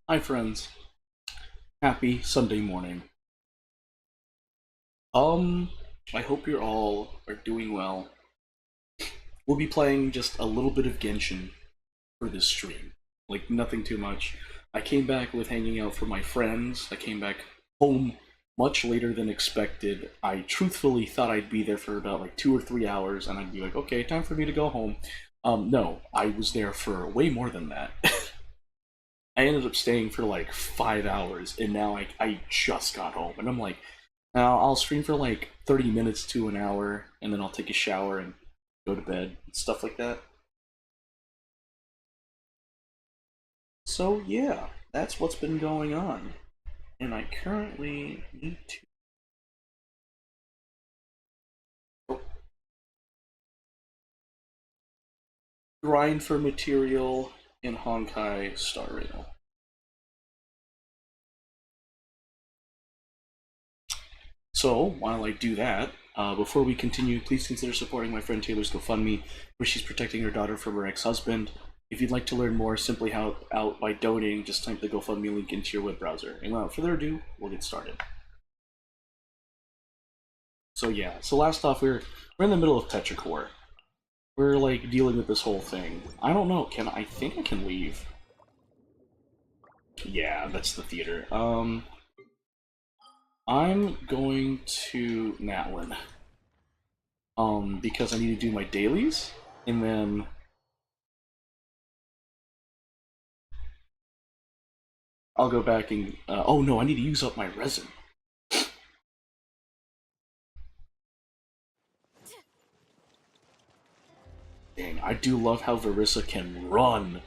Hi friends, happy Sunday morning. Um, I hope you're all are doing well. We'll be playing just a little bit of Genshin for this stream. Like nothing too much. I came back with hanging out for my friends. I came back home much later than expected. I truthfully thought I'd be there for about like 2 or 3 hours and I'd be like, okay, time for me to go home. No, I was there for way more than that. I ended up staying for like 5 hours, and now I just got home, and I'm like, now I'll stream for like 30 minutes to an hour, and then I'll take a shower and go to bed and stuff like that. So yeah, that's what's been going on, and I currently need to grind for material in Honkai Star Rail. So while I do that, before we continue, please consider supporting my friend Taylor's GoFundMe, where she's protecting her daughter from her ex-husband. If you'd like to learn more, simply help out by donating. Just type the GoFundMe link into your web browser. And without further ado, we'll get started. So yeah, so last off, we're in the middle of Petrichor. We're like dealing with this whole thing. I don't know. I think I can leave. Yeah, that's the theater. I'm going to Natlin. Because I need to do my dailies, and then I'll go back and oh no, I need to use up my resin. Dang, I do love how Verissa can run.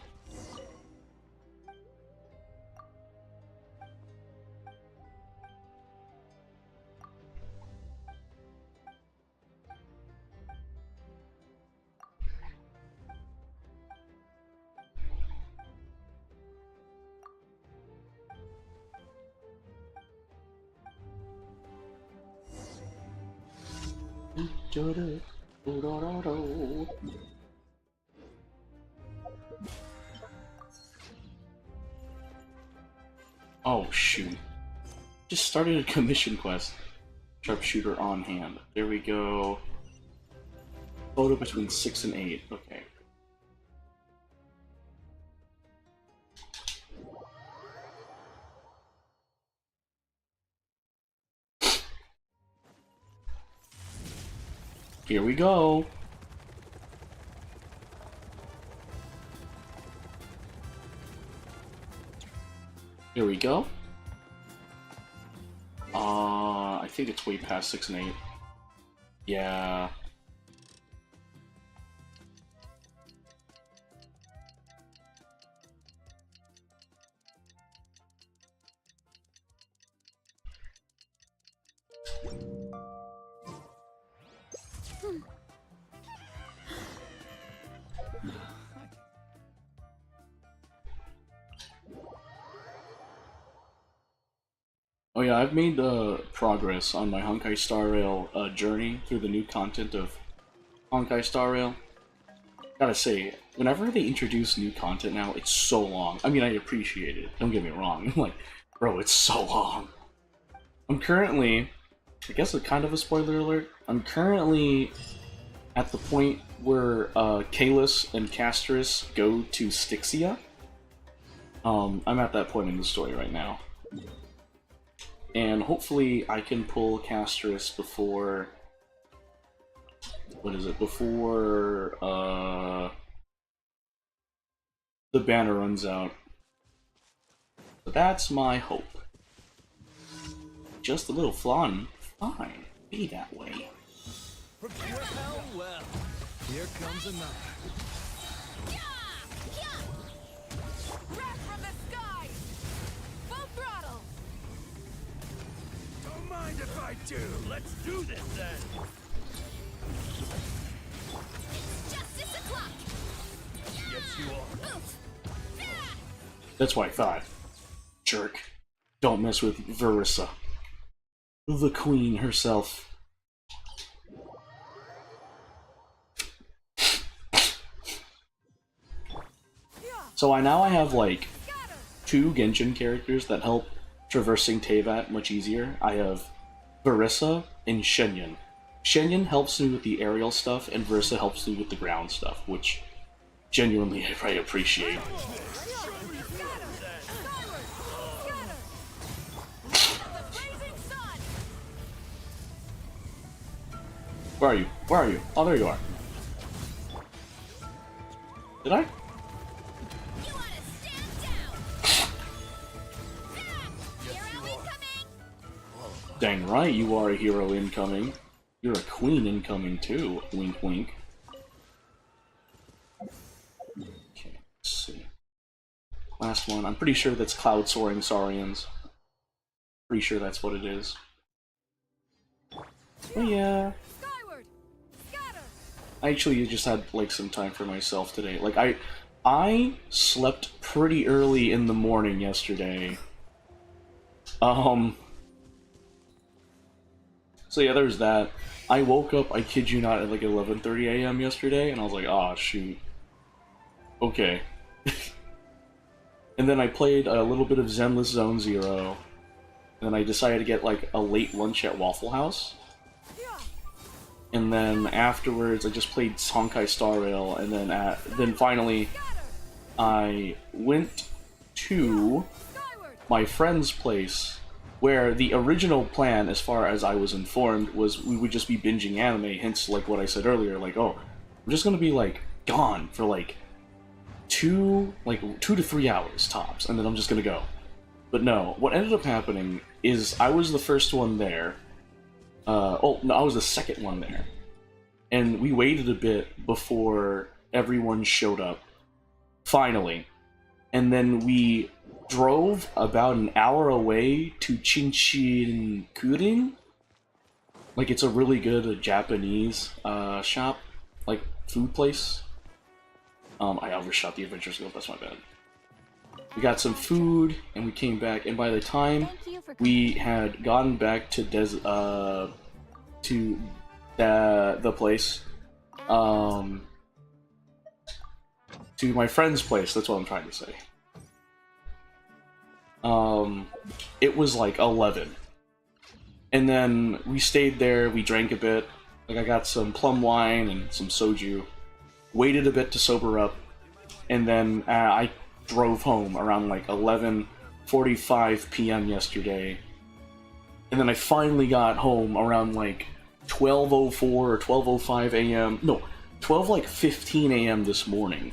Oh shoot. Just started a commission quest. Sharpshooter on hand. There we go. Photo between 6 and 8. Okay. Here we go. Here we go. I think it's way past 6 and 8. Yeah. Oh yeah, I've made progress on my Honkai Star Rail journey through the new content of Honkai Star Rail. Gotta say, whenever they introduce new content now, it's so long. I mean, I appreciate it, don't get me wrong. I'm like, bro, it's so long. I'm currently, I guess it's kind of a spoiler alert, I'm currently at the point where Kalis and Castris go to Styxia. I'm at that point in the story right now. And hopefully I can pull Castris before... What is it? Before, the banner runs out. But that's my hope. Just a little flan. Fine. Be that way. Prepare well. Here comes another. Wrath from the sky! Full throttle! Don't mind if I do. Let's do this then. It's justice o'clock! Yes, you are. That's what I thought. Jerk. Don't mess with Verissa. The queen herself. So now I have like two Genshin characters that help traversing Teyvat much easier. I have Verissa and Shenyan. Shenyan helps me with the aerial stuff, and Verissa helps me with the ground stuff, which genuinely I appreciate. Where are you? Where are you? Oh, there you are. Did I? Dang right, you are a hero incoming. You're a queen incoming too. Wink, wink. Okay, let's see. Last one. I'm pretty sure that's Cloud Soaring Saurians. Pretty sure that's what it is. Oh yeah. I actually just had like some time for myself today. Like I slept pretty early in the morning yesterday. So yeah, there's that. I woke up, I kid you not, at like 11:30 a.m. yesterday, and I was like, ah, shoot. Okay. And then I played a little bit of Zenless Zone Zero, and then I decided to get like a late lunch at Waffle House. And then afterwards, I just played Honkai Star Rail, and then finally, I went to my friend's place, where the original plan, as far as I was informed, was we would just be binging anime, hence like what I said earlier, like, oh, I'm just gonna be like gone for like 2 to 3 hours tops, and then I'm just gonna go. But no, what ended up happening is I was the first one there. Oh, no, I was the second one there. And we waited a bit before everyone showed up. Finally. And then we drove about an hour away to Chinchinkurin. Like, it's a really good Japanese shop. Like, food place. I overshot the adventure scope, that's my bad. We got some food, and we came back, and by the time we had gotten back to the place, to my friend's place, that's what I'm trying to say. It was like 11. And then we stayed there, we drank a bit, like I got some plum wine and some soju, waited a bit to sober up, and then I drove home around like 11:45 p.m. yesterday, and then I finally got home around like 12:04 or 12:05 a.m. No, 12:15 a.m. this morning.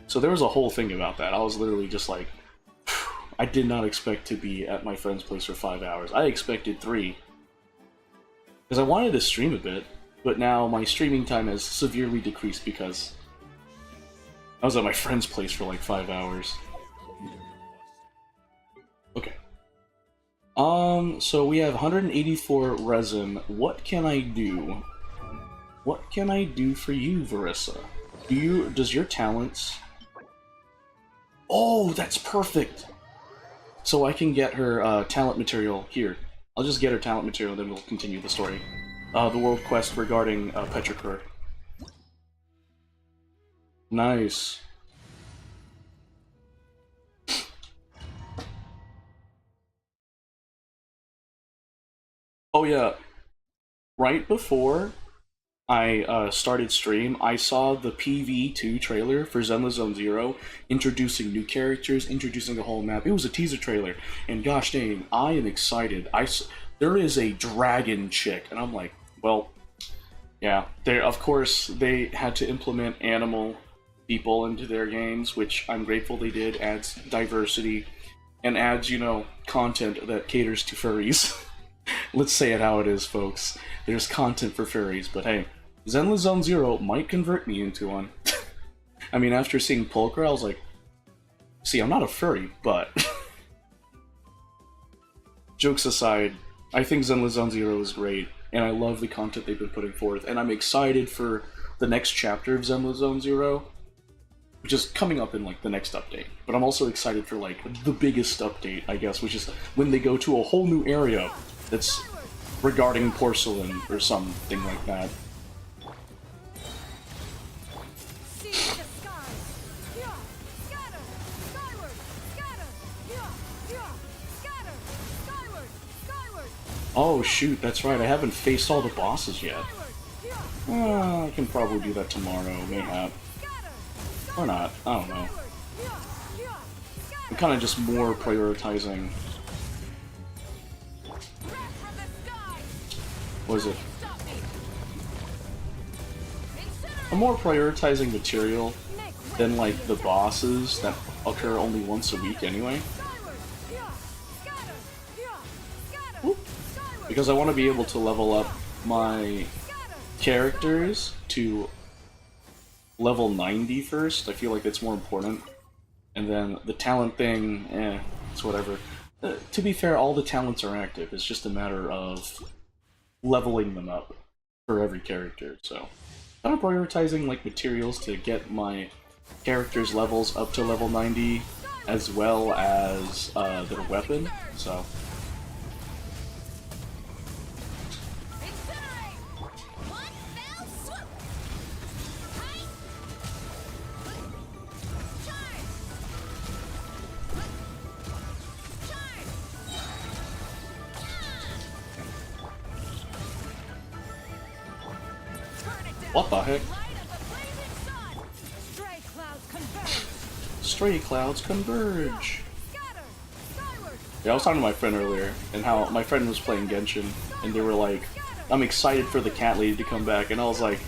So there was a whole thing about that. I was literally just like, I did not expect to be at my friend's place for 5 hours. I expected 3. Because I wanted to stream a bit, but now my streaming time has severely decreased because I was at my friend's place for like 5 hours. Okay. So we have 184 resin. What can I do? What can I do for you, Verissa? Does your talents... Oh, that's perfect! So I can get her talent material here. I'll just get her talent material, then we'll continue the story. The world quest regarding Petrichor. Nice. Oh yeah, right before I started stream, I saw the PV2 trailer for Zenless Zone Zero, introducing new characters, introducing the whole map. It was a teaser trailer, and gosh dang, I am excited. There is a dragon chick, and I'm like, well, yeah. Of course, they had to implement animal people into their games, which I'm grateful they did. Adds diversity, and adds, you know, content that caters to furries. Let's say it how it is, folks. There's content for furries, but hey, Zenless Zone Zero might convert me into one. I mean, after seeing Pulchra, I was like, see, I'm not a furry, but... Jokes aside, I think Zenless Zone Zero is great, and I love the content they've been putting forth, and I'm excited for the next chapter of Zenless Zone Zero, which is coming up in, like, the next update. But I'm also excited for, like, the biggest update, I guess, which is when they go to a whole new area that's regarding porcelain or something like that. Oh shoot, that's right, I haven't faced all the bosses yet. I can probably do that tomorrow, mayhap. Or not, I don't know. I'm kind of just more prioritizing... What is it? I'm more prioritizing material than, like, the bosses that occur only once a week anyway. Whoop. Because I want to be able to level up my characters to level 90 first. I feel like it's more important. And then the talent thing, it's whatever. To be fair, all the talents are active. It's just a matter of leveling them up for every character, so... I'm prioritizing, like, materials to get my characters' levels up to level 90, as well as their weapon, so... What the heck? Stray clouds converge! Yeah, I was talking to my friend earlier, and how my friend was playing Genshin, and they were like, I'm excited for the cat lady to come back, and I was like...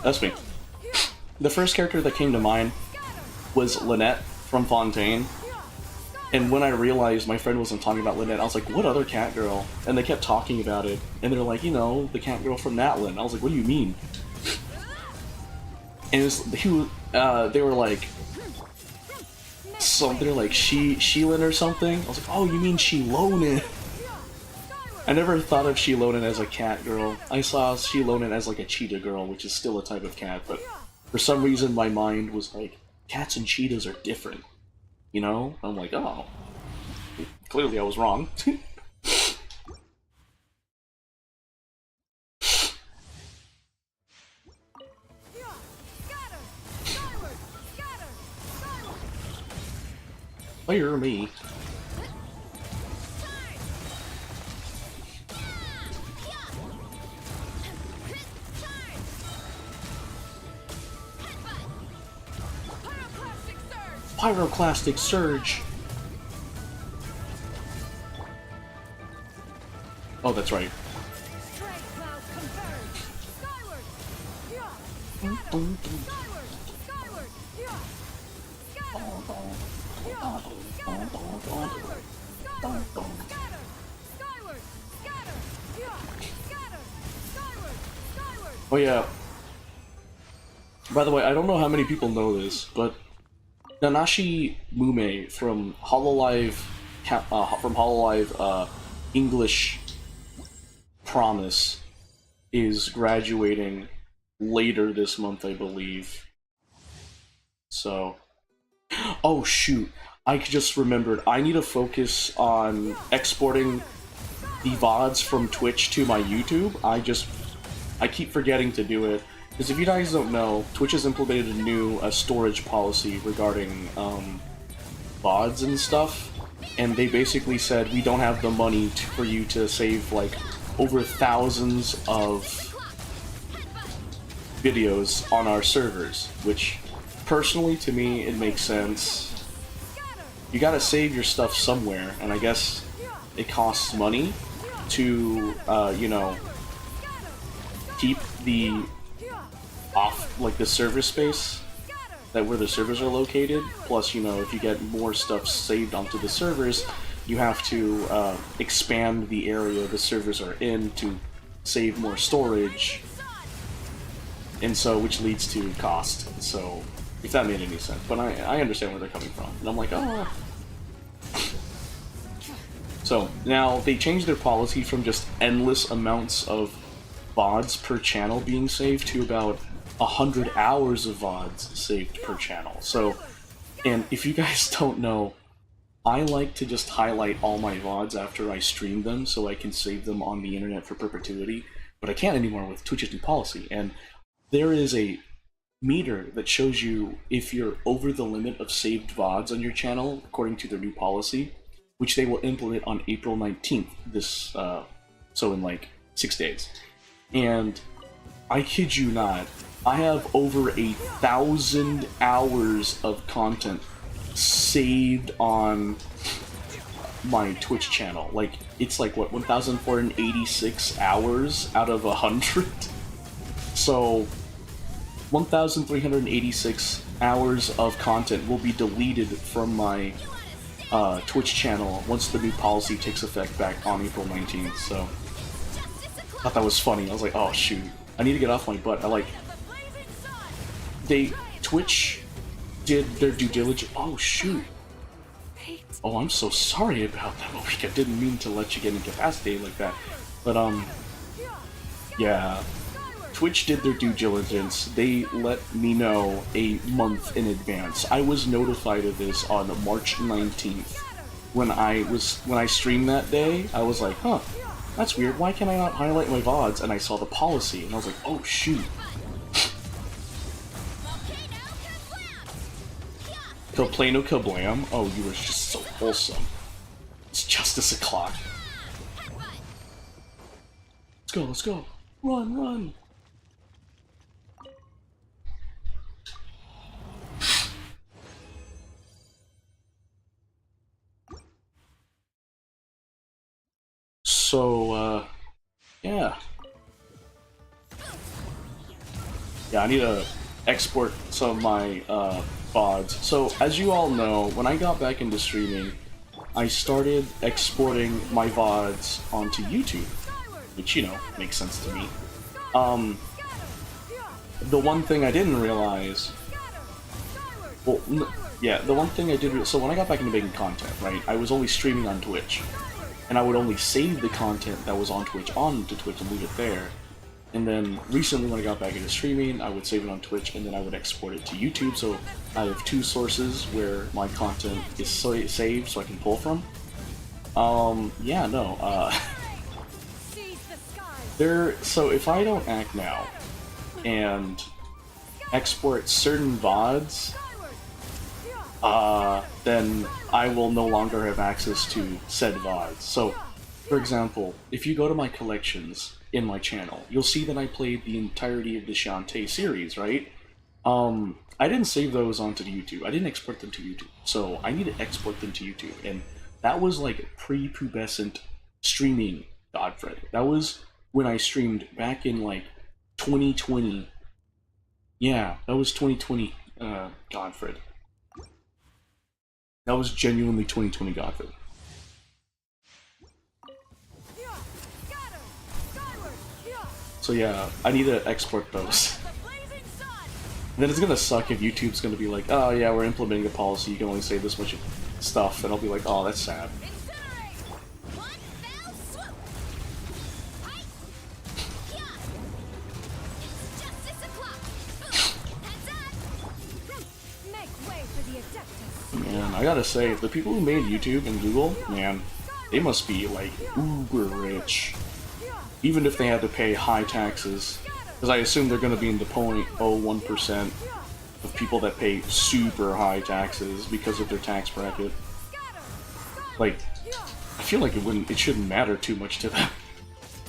That's me. The first character that came to mind was Lynette from Fontaine, and when I realized my friend wasn't talking about Lynette, I was like, what other cat girl? And they kept talking about it, and they're like, you know, the cat girl from Natlin. I was like, what do you mean? And they were like, something like Sheilin or something. I was like, oh, you mean Sheilonin? I never thought of Sheilonin as a cat girl. I saw Sheilonin as like a cheetah girl, which is still a type of cat, but for some reason my mind was like, cats and cheetahs are different. You know? I'm like, oh. Clearly I was wrong. Fire me. Pyroclastic Surge! Oh, that's right. Oh yeah. By the way, I don't know how many people know this, but Nanashi Mume from Hololive English Promise is graduating later this month, I believe. So, oh shoot, I just remembered. I need to focus on exporting the VODs from Twitch to my YouTube. I keep forgetting to do it. Because if you guys don't know, Twitch has implemented a new storage policy regarding VODs and stuff, and they basically said we don't have the money for you to save like over thousands of videos on our servers, which personally to me it makes sense. You gotta save your stuff somewhere, and I guess it costs money to you know, keep the like the server space that where the servers are located. Plus, you know, if you get more stuff saved onto the servers, you have to expand the area the servers are in to save more storage, and so which leads to cost. So if that made any sense, but I understand where they're coming from, and I'm like, oh. So now they changed their policy from just endless amounts of VODs per channel being saved to about 100 hours of VODs saved per channel. So, and if you guys don't know, I like to just highlight all my VODs after I stream them so I can save them on the internet for perpetuity, but I can't anymore with Twitch's new policy. And there is a meter that shows you if you're over the limit of saved VODs on your channel according to their new policy, which they will implement on April 19th. So in like 6 days. And I kid you not, I have over 1,000 hours of content saved on my Twitch channel. Like, it's like, what, 1,486 hours out of 100? So, 1,386 hours of content will be deleted from my Twitch channel once the new policy takes effect back on April 19th, so I thought that was funny. I was like, oh shoot, I need to get off my butt. Twitch did their due diligence. Oh shoot. Oh, I'm so sorry about that, Malik. I didn't mean to let you get incapacitated like that. But, yeah. Twitch did their due diligence. They let me know a month in advance. I was notified of this on March 19th. When I streamed that day, I was like, huh, that's weird. Why can I not highlight my VODs? And I saw the policy, and I was like, oh shoot. Play no kablam? Oh, you were just so wholesome. It's justice o'clock. Let's go, let's go. Run, run. So, yeah. Yeah, I need to export some of my, VODs. So, as you all know, when I got back into streaming, I started exporting my VODs onto YouTube, which, you know, makes sense to me. The one thing I didn't realize... Well, yeah, the one thing I did... So when I got back into making content, right, I was only streaming on Twitch. And I would only save the content that was on Twitch onto Twitch and leave it there. And then recently when I got back into streaming, I would save it on Twitch and then I would export it to YouTube. So I have two sources where my content is saved so I can pull from. Yeah, no, so if I don't act now and export certain VODs, then I will no longer have access to said VODs. So, for example, if you go to my collections in my channel, you'll see that I played the entirety of the Shantae series, right? I didn't save those onto YouTube. I didn't export them to YouTube. So I need to export them to YouTube. And that was like pre-pubescent streaming Godfred. That was when I streamed back in like 2020. Yeah, that was 2020 Godfred. That was genuinely 2020 Godfred. So yeah, I need to export those. And then it's gonna suck if YouTube's gonna be like, oh yeah, we're implementing a policy, you can only save this much stuff, and I'll be like, oh, that's sad. Man, I gotta say, the people who made YouTube and Google, man, they must be like uber rich. Even if they had to pay high taxes. Because I assume they're going to be in the 0.01% of people that pay super high taxes because of their tax bracket. Like, I feel like it shouldn't matter too much to them.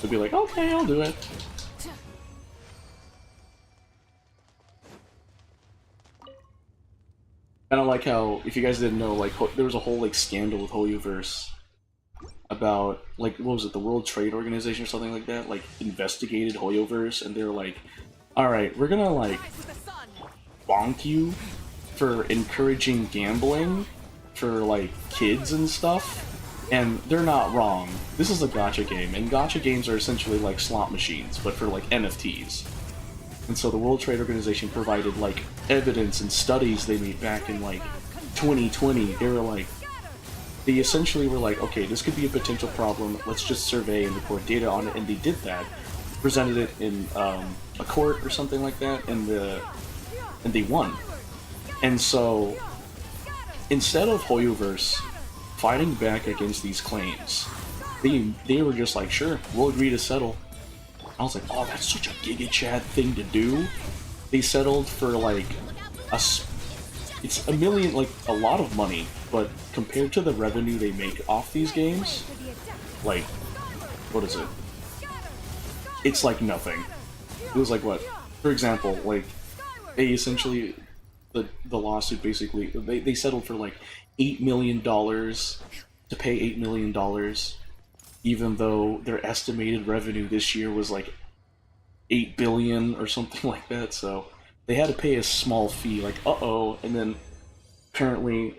They'd be like, okay, I'll do it. And I like how, if you guys didn't know, like, there was a whole, like, scandal with Hoyoverse about, like, what was it, the World Trade Organization or something like that, like, investigated Hoyoverse, and they were like, alright, we're gonna, like, bonk you for encouraging gambling for, like, kids and stuff, and they're not wrong. This is a gacha game, and gacha games are essentially like slot machines, but for, like, NFTs. And so the World Trade Organization provided, like, evidence and studies they made back in, like, 2020. They were like, they essentially were like, okay, this could be a potential problem, let's just survey and record data on it, and they did that. Presented it in a court or something like that, and they won. And so, instead of Hoyoverse fighting back against these claims, they were just like, sure, we'll agree to settle. I was like, oh, that's such a Giga Chad thing to do. They settled for like it's a million, like a lot of money, but compared to the revenue they make off these games, like, what is it? It's like nothing. It was like what? For example, like they essentially the lawsuit basically they settled for like $8 million to pay $8 million, even though their estimated revenue this year was like 8 billion or something like that. So they had to pay a small fee, like uh-oh, and then apparently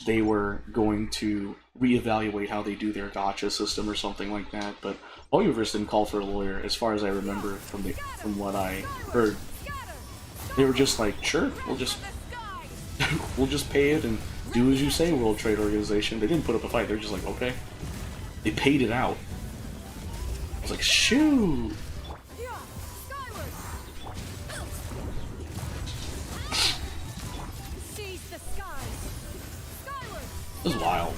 they were going to reevaluate how they do their gotcha system or something like that. But Hoyoverse didn't call for a lawyer, as far as I remember from what I heard. They were just like, sure, we'll just we'll just pay it and do as you say, World Trade Organization. They didn't put up a fight. They're just like, okay. They paid it out. I was like, shoot. This is wild.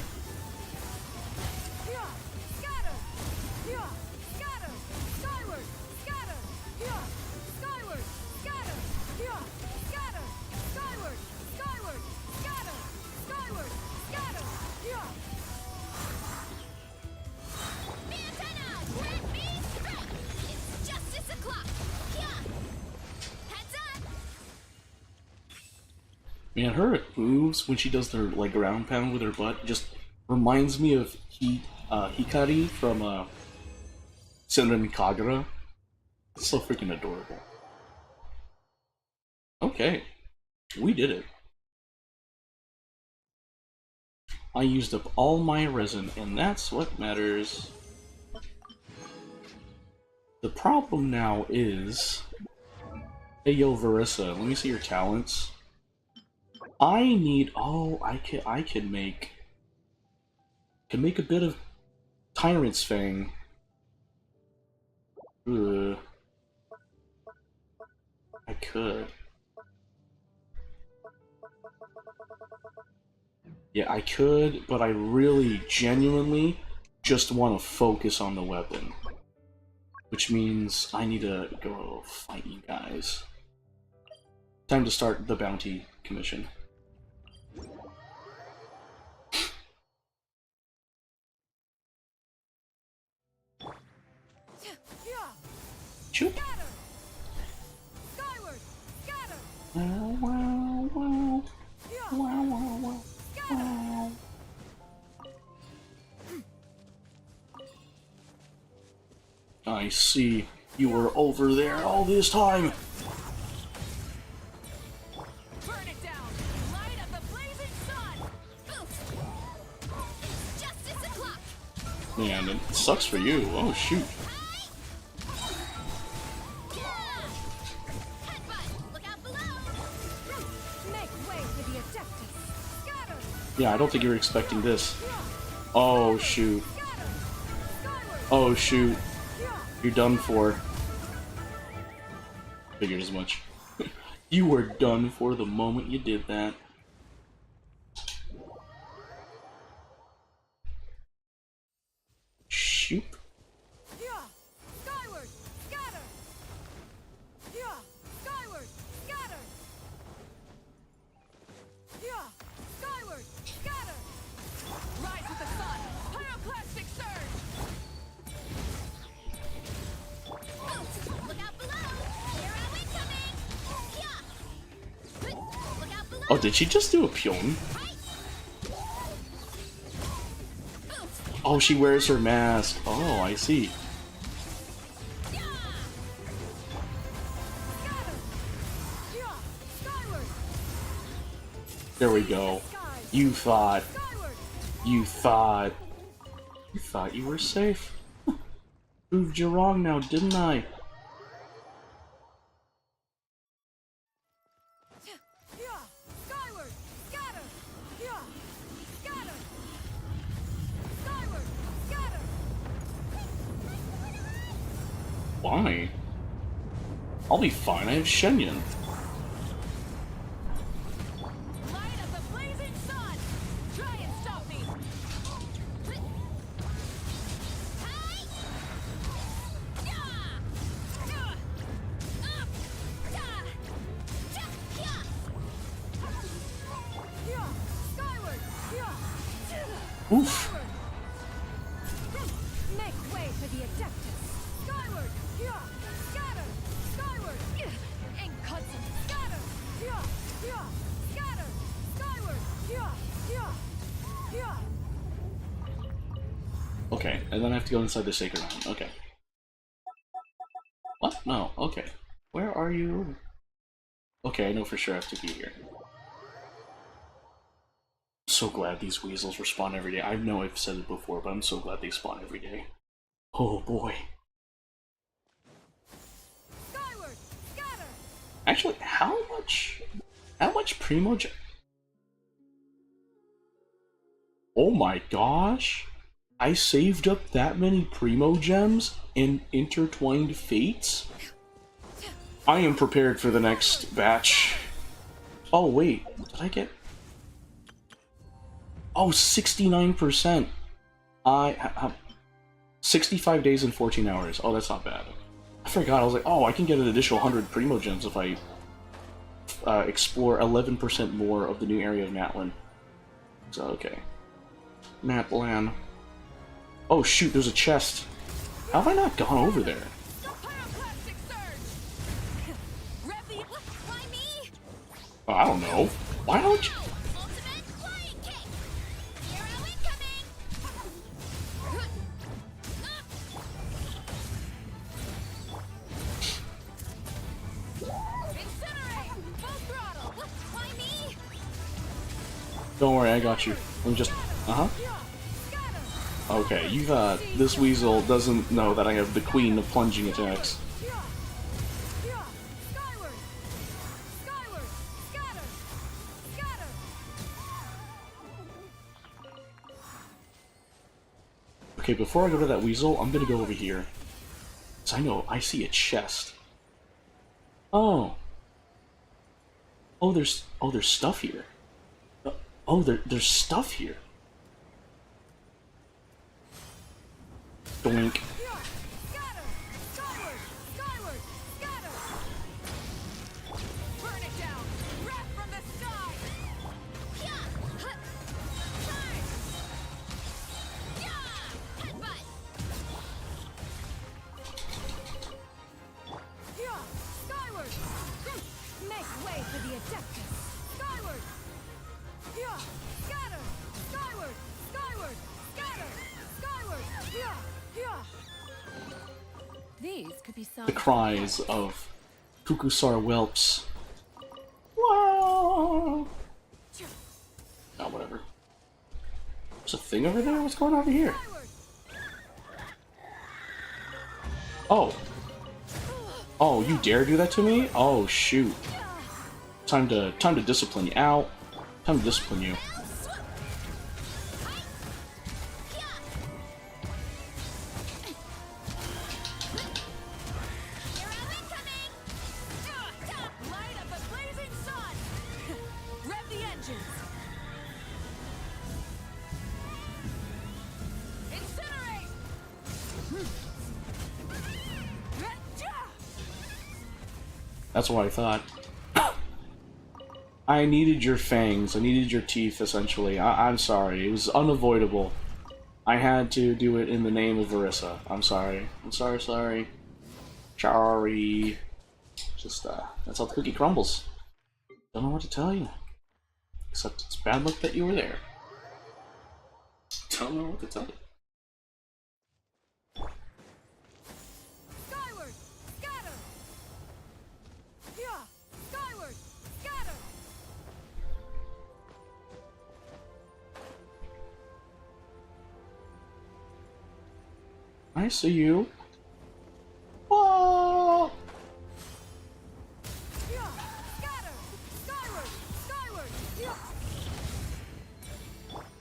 Man, her moves when she does her like ground pound with her butt just reminds me of Hikari from Senran Kagura. It's so freaking adorable. Okay, we did it. I used up all my resin, and that's what matters. The problem now is... Hey yo, Verissa, let me see your talents. I need... Oh, I can make a bit of Tyrant's Fang. Ugh. I could. Yeah, I could, but I really, genuinely just want to focus on the weapon. Which means I need to go fight you guys. Time to start the bounty commission. Choop. Wow, wow, wow. Wow, wow, wow. Wow. I see. You were over there all this time. Burn it down. Light up the blazing sun. It's justice o'clock. Man, it sucks for you. Oh shoot. Yeah, I don't think you were expecting this. Oh shoot. Oh shoot. You're done for. Figured as much. You were done for the moment you did that. Shoot. Skyward, scatter. Skyward, scatter. Skyward, scatter. Rise with the sun. Pyroclastic surge. Look out below. Here are we coming. Look out below. Oh, did she just do a Pion? Oh, she wears her mask. Oh, I see. There we go. You thought you were safe. Proved you wrong now, didn't I? Why? I'll be fine, I have Shenyan. Light up the blazing sun. Try and stop me. Oof. Make way for the Adeptus. Skyward. Yeah. Scatter. Skyward. Inconstant. Scatter. Yeah. Yeah. Scatter. Skyward. Yeah. Yeah. Yeah. Okay, and then I have to go inside the Sacred Island. Okay. What? No, okay. Where are you? Okay, I know for sure I have to be here. I'm so glad these weasels respawn every day. I know I've said it before, but I'm so glad they spawn every day. Oh boy. Skyward. Scatter. Actually, how much Primo Gem? Oh my gosh. I saved up that many Primo Gems and Intertwined Fates? I am prepared for the next batch. Oh wait, did I get... Oh, 69%. 65 days and 14 hours. Oh, that's not bad. I forgot, I was like, oh, I can get an additional 100 Primo Gems if I explore 11% more of the new area of Natlan. So, okay. Natlan. Oh shoot, there's a chest. How have I not gone over there? Pyroclastic surge. Rev the. Why me? Oh, I don't know. Why don't you... Ultimate flying kick. Hero incoming. Incinerate. Full throttle. Why me? Don't worry, I got you. Let me just... Uh-huh. Okay, you thought this weasel doesn't know that I have the queen of plunging attacks. Skyward. Skyward. Scatter. Scatter. Okay, before I go to that weasel, I'm gonna go over here. Cause I know, I see a chest. Oh. Oh, there's stuff here. Oh, there's stuff here. Doink. Scatter. Skyward. Skyward. Scatter. Burn it down. Wrath from the sky. Charge. Headbutt. Skyward. Make way for the Adeptus. Skyward. Scatter. Skyward. Skyward. Scatter. Skyward. These could be some. The cries of Kukusar whelps. Wow. Oh, whatever. There's a thing over there? What's going on over here? Oh. Oh, you dare do that to me? Oh, shoot. Time to discipline you. Ow. Time to discipline you. Light up the blazing sun. Rev the engines. Incinerate. That's what I thought. I needed your fangs. I needed your teeth, essentially. I'm sorry. It was unavoidable. I had to do it in the name of Verissa. I'm sorry. I'm sorry. Sorry. Just, that's how the cookie crumbles. Don't know what to tell you. Except it's bad luck that you were there. Don't know what to tell you. Skyward. Scatter. Skyward. Scatter. I see you. Whoa! Scatter. Skyward. Skyward.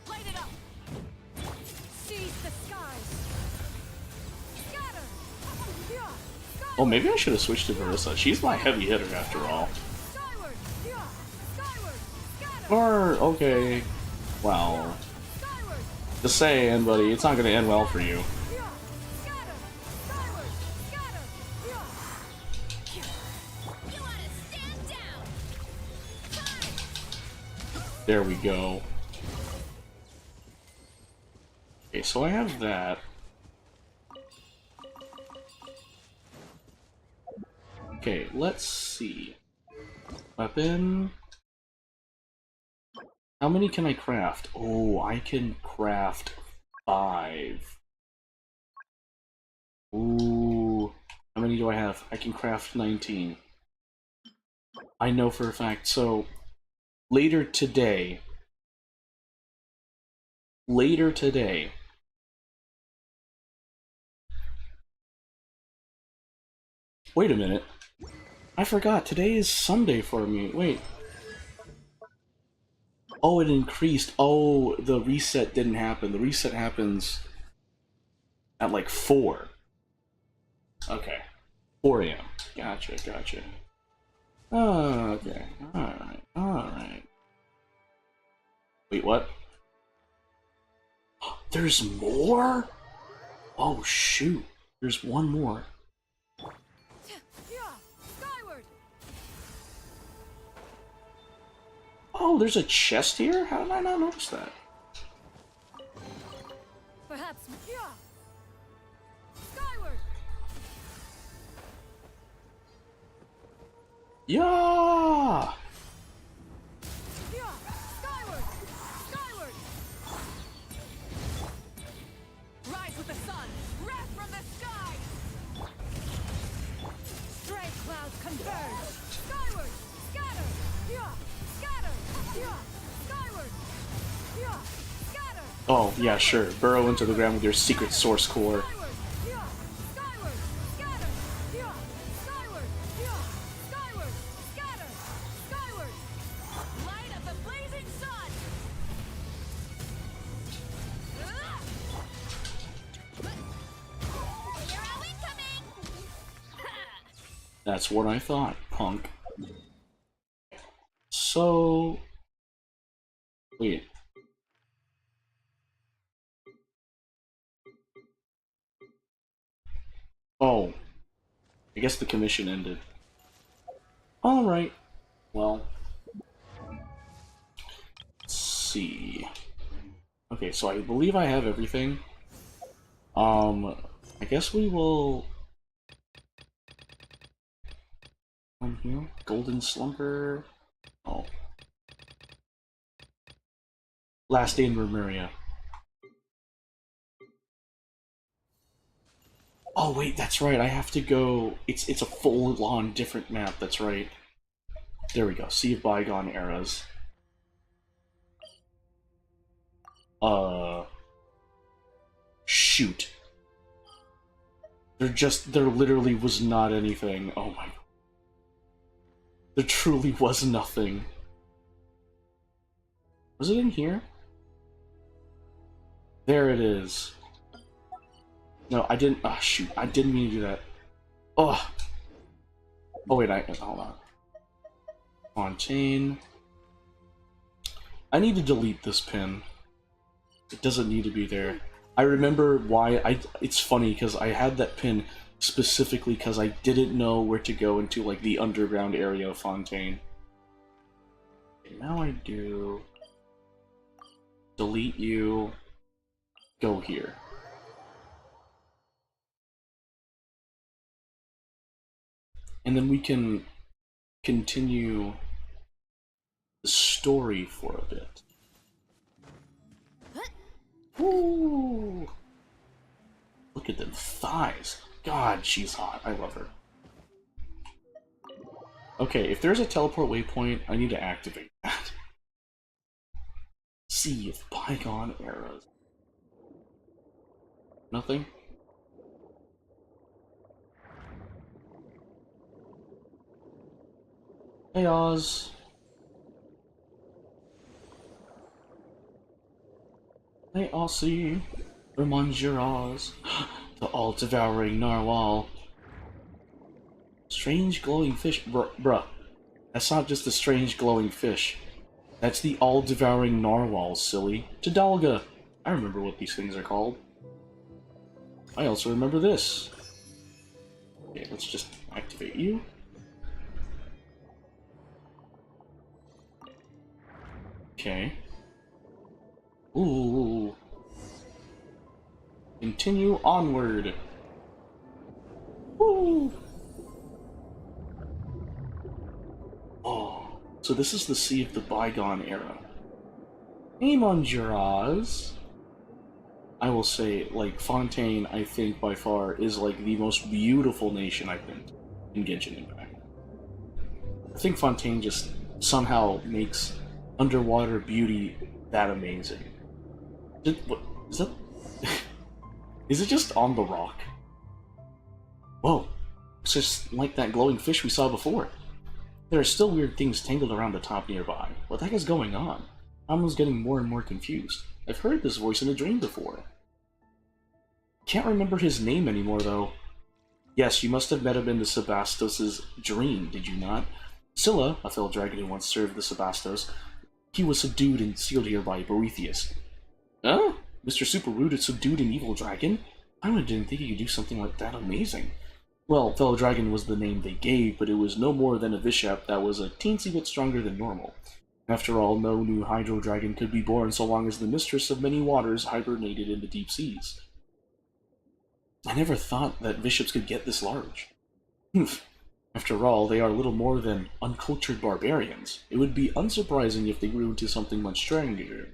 Light it up. Seize the skies. Scatter. Oh, maybe I should have switched to Verissa. She's my heavy hitter after all. Skyward. Skyward. Scatter. Or, okay. Well, Skyward. just saying, buddy, it's not gonna end well for you. Scatter. Skyward. Scatter. You want to stand down. There we go. Okay, so I have that. Okay, let's see. Weapon. How many can I craft? Oh, I can craft 5. Ooh. How many do I have? I can craft 19. I know for a fact. So, later today. Later today. Wait a minute. I forgot. Today is Sunday for me. Wait. Oh, it increased. Oh, the reset didn't happen. The reset happens at like 4. Okay. 4 a.m. Gotcha, gotcha. Oh, okay. Alright, alright. Wait, what? There's more? Oh, shoot. There's one more. Skyward! Oh, there's a chest here? How did I not notice that? Perhaps skyward! Yeah! Skyward! Skyward! Rise with the sun! Wrath from the sky! Stray clouds converge! Skyward! Scatter! Scatter! Skyward! Scatter! Oh, yeah, sure. Burrow into the ground with your secret source core. Skyward! Skyward! Scatter! Skyward! Skyward! Scatter! Skyward! Light of the blazing sun! You're incoming! That's what I thought, punk. So... Wait. Oh. I guess the commission ended. Alright. Well. Let's see. Okay, so I believe I have everything. I guess we will... here? Golden Slumber... Oh. Last Day in Remuria. Oh wait, that's right, I have to go... It's a full-on different map, that's right. There we go, Sea of Bygone Eras. Shoot. There literally was not anything. Oh my god. There truly was nothing. Was it in here? There it is. No, I didn't. Ah, shoot. I didn't mean to do that. Oh. Oh, wait. Hold on. Fontaine. I need to delete this pin. It doesn't need to be there. I remember why. It's funny because I had that pin specifically because I didn't know where to go into like the underground area of Fontaine. Okay, now I do. Delete you. Go here. And then we can continue the story for a bit. Ooh! Look at them thighs. God, she's hot. I love her. Okay, if there's a teleport waypoint, I need to activate that. Sea of Bygone Eras. Nothing? Hey, Oz. Hey, Aussie. Reminds your Oz. The all-devouring narwhal. Strange glowing fish. Bruh. That's not just a strange glowing fish. That's the all-devouring narwhal, silly. Tadalga. I remember what these things are called. I also remember this. Okay, let's just activate you. Okay. Ooh. continue onward. Woo! Oh, so this is the Sea of the Bygone era. Hey, Monjuras. I will say, like, Fontaine, I think, by far, is, like, the most beautiful nation I've been to in Genshin Impact. I think Fontaine just somehow makes underwater beauty that amazing. What, is that... is it just on the rock? Whoa, it's just like that glowing fish we saw before. There are still weird things tangled around the top nearby. What the heck is going on? I'm getting more and more confused. I've heard this voice in a dream before. Can't remember his name anymore, though. Yes, you must have met him in the Sebastos' dream, did you not? Scylla, a fellow dragon who once served the Sebastos, he was subdued and sealed here by Boethius. Huh? Mr. Super Rude had subdued an evil dragon? I didn't think he could do something like that amazing. Well, fellow dragon was the name they gave, but it was no more than a Bishop that was a teensy bit stronger than normal. After all, no new Hydro Dragon could be born so long as the Mistress of Many Waters hibernated in the deep seas. I never thought that bishops could get this large. After all, they are little more than uncultured barbarians. It would be unsurprising if they grew into something much stronger.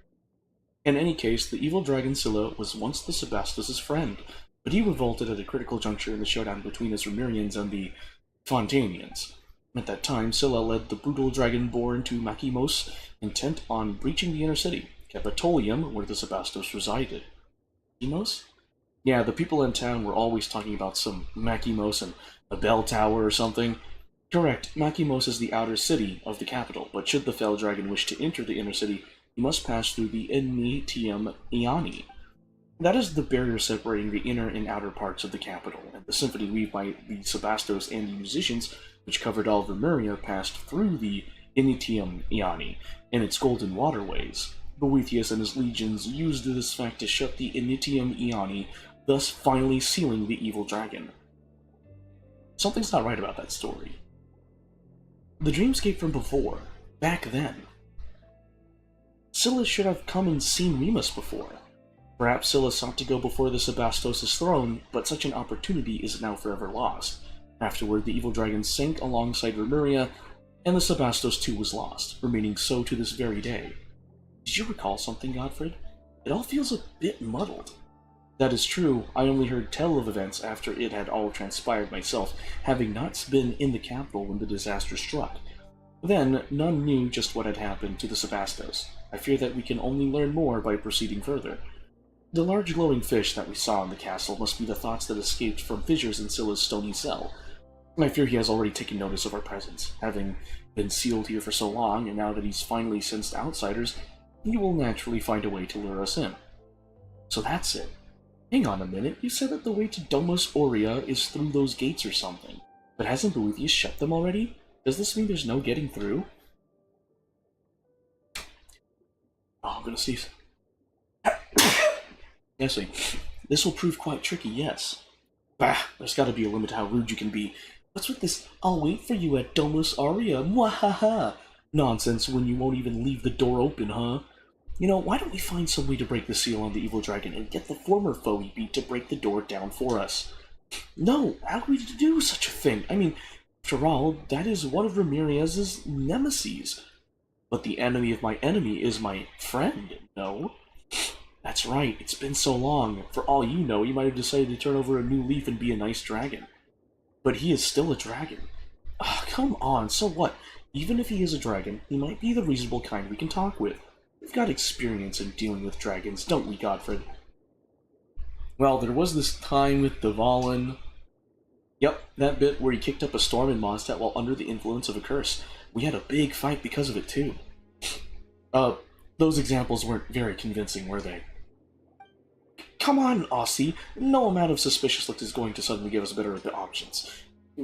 In any case, the evil dragon Scylla was once the Sebastos' friend, but he revolted at a critical juncture in the showdown between the Remirians and the Fontanians. At that time, Scylla led the brutal dragonborn to Makimos, intent on breaching the inner city, Capitolium, where the Sebastos resided. Makimos? Yeah, the people in town were always talking about some Makimos and a bell tower or something. Correct, Makimos is the outer city of the capital, but should the fell dragon wish to enter the inner city, he must pass through the Initium Iani. That is the barrier separating the inner and outer parts of the capital, and the symphony weaved by the Sebastos and the musicians, which covered all of Remuria, passed through the Initium Iani and its golden waterways. Boethius and his legions used this fact to shut the Initium Iani, thus finally sealing the evil dragon. Something's not right about that story. The dreamscape from before, back then. Scylla should have come and seen Remus before. Perhaps Scylla sought to go before the Sebastos' throne, but such an opportunity is now forever lost. Afterward, the evil dragon sank alongside Remuria, and the Sebastos too was lost, remaining so to this very day. Did you recall something, Godfred? It all feels a bit muddled. That is true, I only heard tell of events after it had all transpired myself, having not been in the capital when the disaster struck. Then, none knew just what had happened to the Sebastos. I fear that we can only learn more by proceeding further. The large glowing fish that we saw in the castle must be the thoughts that escaped from fissures in Scylla's stony cell. I fear he has already taken notice of our presence. Having been sealed here for so long, and now that he's finally sensed outsiders, he will naturally find a way to lure us in. So that's it. Hang on a minute, you said that the way to Domus Aurea is through those gates or something. But hasn't Boethius shut them already? Does this mean there's no getting through? Oh, I'm gonna sneeze. Yes, this will prove quite tricky, yes. Bah, there's gotta be a limit to how rude you can be. What's with this, I'll wait for you at Domus Aurea, mwahaha, nonsense when you won't even leave the door open, huh? You know, why don't we find some way to break the seal on the evil dragon and get the former foe he beat to break the door down for us? No, how are we to do such a thing? I mean, after all, that is one of Ramiriez's nemesis. But the enemy of my enemy is my friend, no? That's right, it's been so long. For all you know, he might have decided to turn over a new leaf and be a nice dragon. But he is still a dragon. Ah, come on, so what? Even if he is a dragon, he might be the reasonable kind we can talk with. We've got experience in dealing with dragons, don't we, Godfred? Well, there was this time with Dvalin. Yep, that bit where he kicked up a storm in Mondstadt while under the influence of a curse. We had a big fight because of it, too. Those examples weren't very convincing, were they? Come on, Aussie. No amount of suspicious look is going to suddenly give us better options.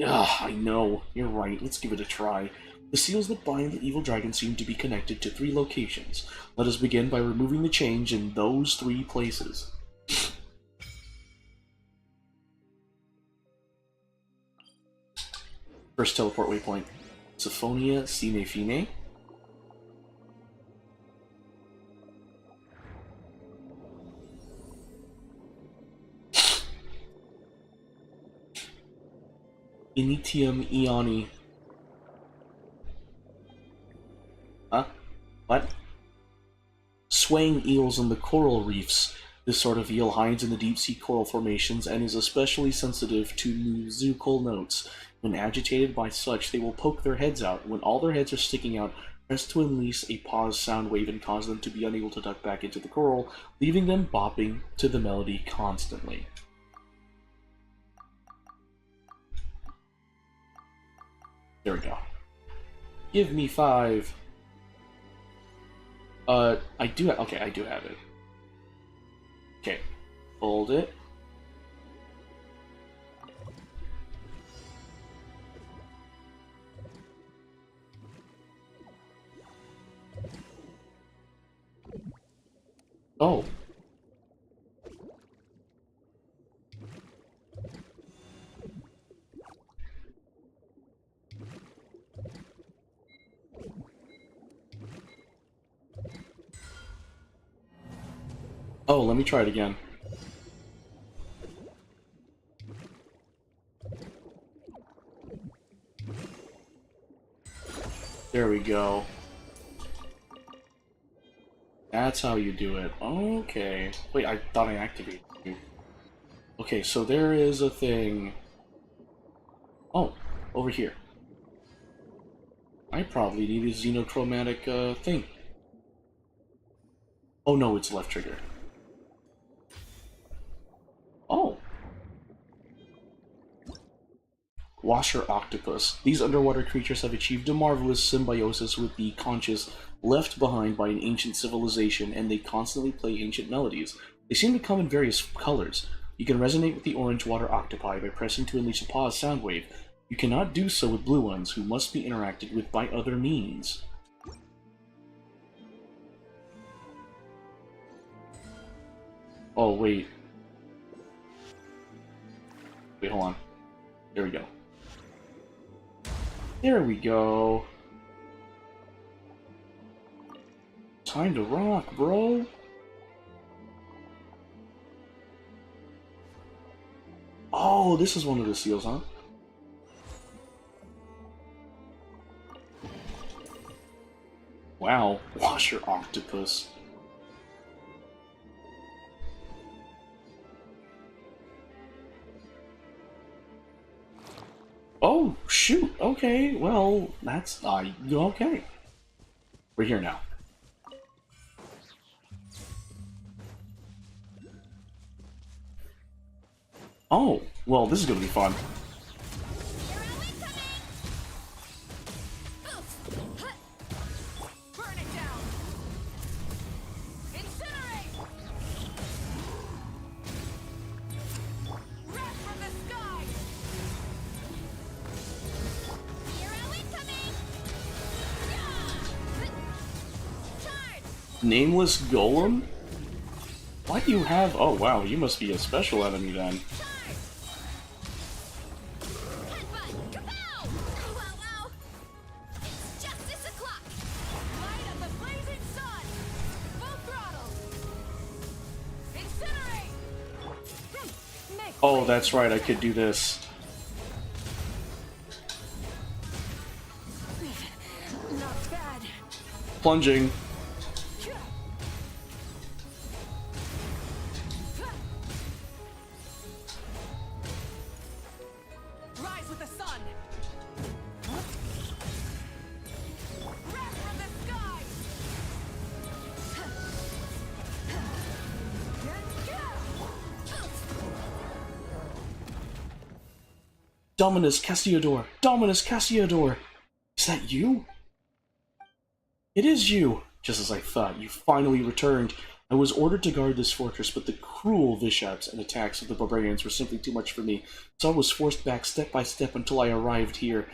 I know. You're right. Let's give it a try. The seals that bind the evil dragon seem to be connected to 3 locations. Let us begin by removing the change in those 3 places. First teleport waypoint. Symphonia Sine Fine. Initium eoni. Huh? What? Swaying eels in the coral reefs. This sort of eel hides in the deep-sea coral formations and is especially sensitive to musical notes. When agitated by such, they will poke their heads out. When all their heads are sticking out, press to unleash a pause sound wave and cause them to be unable to duck back into the coral, leaving them bopping to the melody constantly. There we go. Give me 5. I do have, okay, I do have it. Okay, hold it. Oh. Oh, let me try it again. There we go. That's how you do it. Okay. Wait, I thought I activated you. Okay, so there is a thing. Oh, over here. I probably need a xenochromatic thing. Oh no, it's left trigger. Oh. Washer octopus. These underwater creatures have achieved a marvelous symbiosis with the conscious left behind by an ancient civilization, and they constantly play ancient melodies. They seem to come in various colors. You can resonate with the orange water octopi by pressing to unleash a pause sound wave. You cannot do so with blue ones, who must be interacted with by other means. Oh, wait. Wait, hold on. There we go. There we go. Time to rock, bro. Oh, this is one of the seals, huh? Wow, washer octopus. Oh, shoot. Okay, well, that's... okay. We're here now. Oh, well, this is gonna be fun. Burn it down. Incinerate. Wrath from the sky. Hero incoming. Charge. Nameless Golem? Why do you have... Oh, wow, you must be a special enemy then. Oh, that's right, I could do this. Not bad. Plunging. Rise with the sun. Wrath from the sky. Dominus Cassiodor! Dominus Cassiodor! Is that you? It is you! Just as I thought, you finally returned. I was ordered to guard this fortress, but the cruel Vishaps and attacks of the barbarians were simply too much for me, so I was forced back step by step until I arrived here.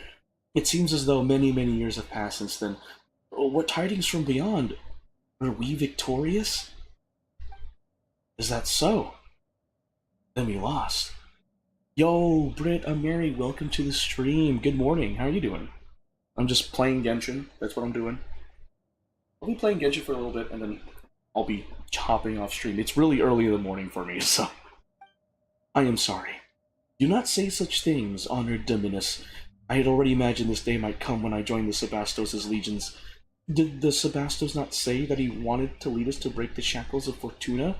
It seems as though many, many years have passed since then. What tidings from beyond? Were we victorious? Is that so? Then we lost. Yo, Britt, I'm Mary. Welcome to the stream. Good morning. How are you doing? I'm just playing Genshin. That's what I'm doing. I'll be playing Genshin for a little bit, and then I'll be hopping off stream. It's really early in the morning for me, so I am sorry. Do not say such things, honored Dominus. I had already imagined this day might come when I joined the Sebastos' legions. Did the Sebastos not say that he wanted to lead us to break the shackles of Fortuna?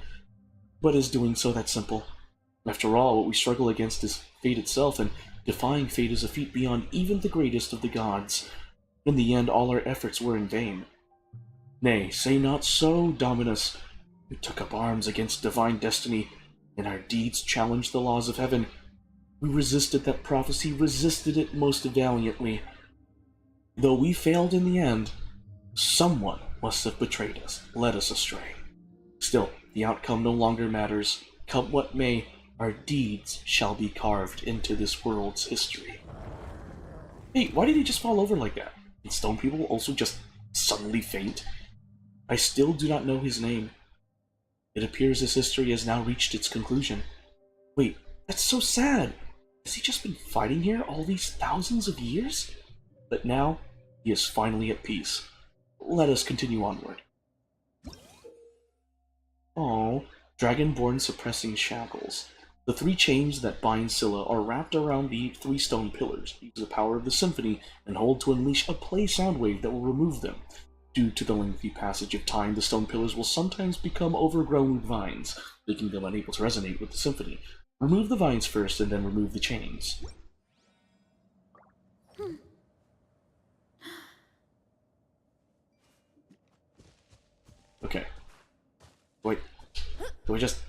But is doing so that simple? After all, what we struggle against is fate itself, and defying fate is a feat beyond even the greatest of the gods. In the end, all our efforts were in vain. Nay, say not so, Dominus. We took up arms against divine destiny, and our deeds challenged the laws of heaven. We resisted that prophecy, resisted it most valiantly. Though we failed in the end, someone must have betrayed us, led us astray. Still, the outcome no longer matters. Come what may, our deeds shall be carved into this world's history. Hey, why did he just fall over like that? Did stone people also just suddenly faint? I still do not know his name. It appears his history has now reached its conclusion. Wait, that's so sad! Has he just been fighting here all these thousands of years? But now, he is finally at peace. Let us continue onward. Oh, Dragonborn suppressing shackles. The 3 chains that bind Scylla are wrapped around the 3 stone pillars. Use the power of the symphony and hold to unleash a play sound wave that will remove them. Due to the lengthy passage of time, the stone pillars will sometimes become overgrown with vines, making them unable to resonate with the symphony. Remove the vines first, and then remove the chains. Okay. Wait. Do I just...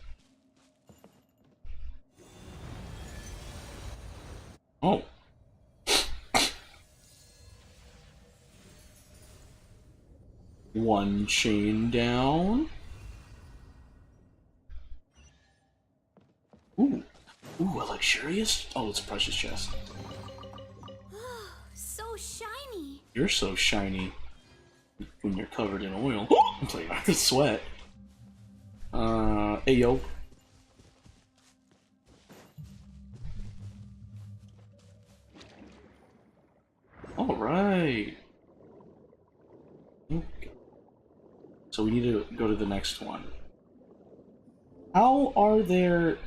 Oh. One chain down. Ooh. Ooh, a luxurious... Oh, it's a precious chest. So shiny. You're so shiny when you're covered in oil. I'm playing out the sweat. Ayo. Alright. Okay. So we need to go to the next one. How are there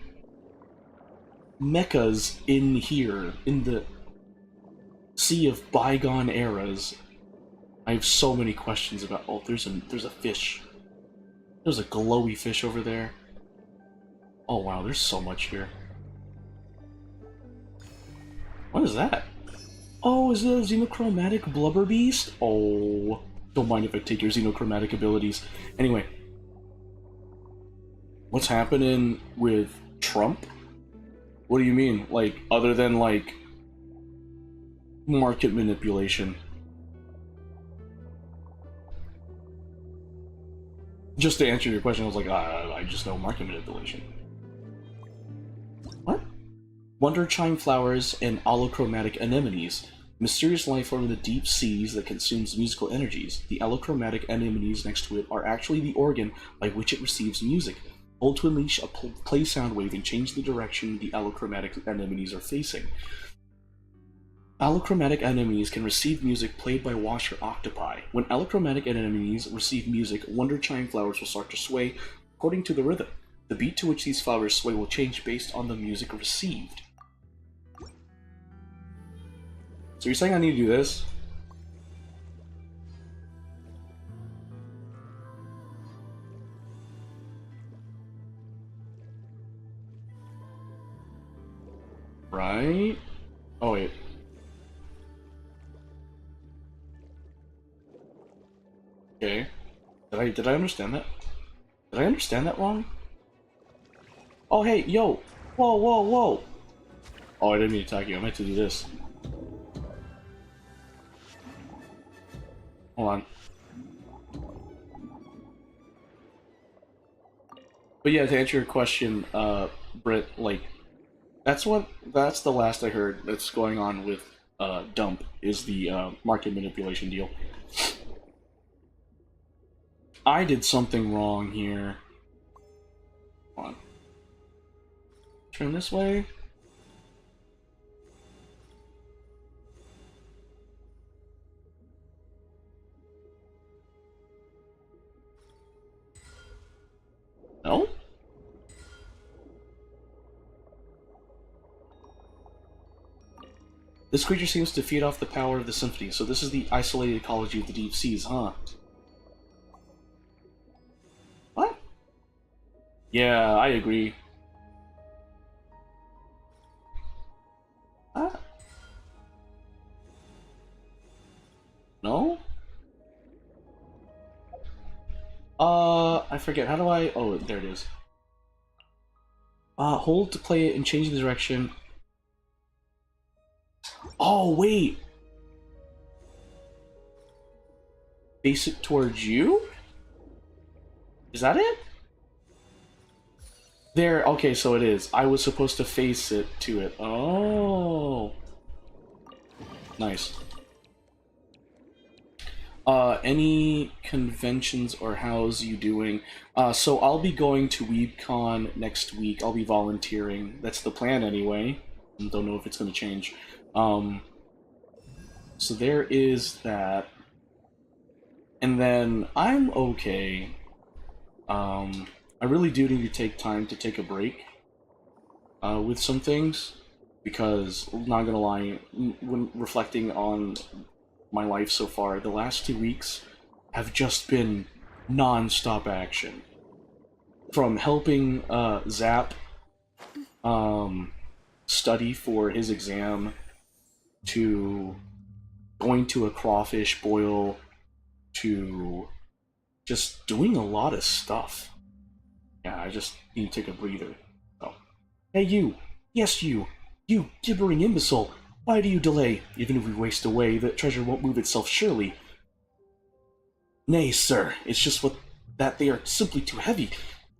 mechas in here, in the sea of bygone eras? I have so many questions about... Oh, there's a fish. There's a glowy fish over there. Oh wow, there's so much here. What is that? Oh, is it a xenochromatic blubber beast? Oh, don't mind if I take your xenochromatic abilities. Anyway, what's happening with Trump? What do you mean? Like, other than, like, market manipulation? Just to answer your question, I was like, I just know market manipulation. What? Wonder chime flowers and allochromatic anemones. Mysterious life form in the deep seas that consumes musical energies. The allochromatic anemones next to it are actually the organ by which it receives music. Hold to unleash a play sound wave and change the direction the allochromatic anemones are facing. Allochromatic anemones can receive music played by washer octopi. When allochromatic anemones receive music, wonder chime flowers will start to sway according to the rhythm. The beat to which these flowers sway will change based on the music received. So you're saying I need to do this? Right? Oh wait. Okay. Did I understand that? Did I understand that wrong? Oh hey, yo! Whoa, whoa, whoa! Oh, I didn't mean to attack you. I meant to do this. Hold on. But yeah, to answer your question, Britt, like, that's the last I heard that's going on with, Dump, is the, market manipulation deal. I did something wrong here. Hold on. Turn this way. No? This creature seems to feed off the power of the symphony, so this is the isolated ecology of the deep seas, huh? What? Yeah, I agree. No? I forget. How do I... Oh, there it is. Hold to play it and change the direction. Oh, wait! Face it towards you? Is that it? There, okay, so it is. I was supposed to face it to it. Oh. Nice. Any conventions or how's you doing? So I'll be going to WeebCon next week. I'll be volunteering. That's the plan anyway. Don't know if it's going to change. So there is that. And then I'm okay. I really do need to take time to take a break with some things, because, not gonna lie, when reflecting on my life so far, the last 2 weeks have just been non-stop action. From helping Zap study for his exam, to going to a crawfish boil, to just doing a lot of stuff. Yeah, I just need to take a breather. Oh. Hey you! Yes you! You gibbering imbecile! Why do you delay? Even if we waste away, the treasure won't move itself surely. Nay, sir, it's just that they are simply too heavy.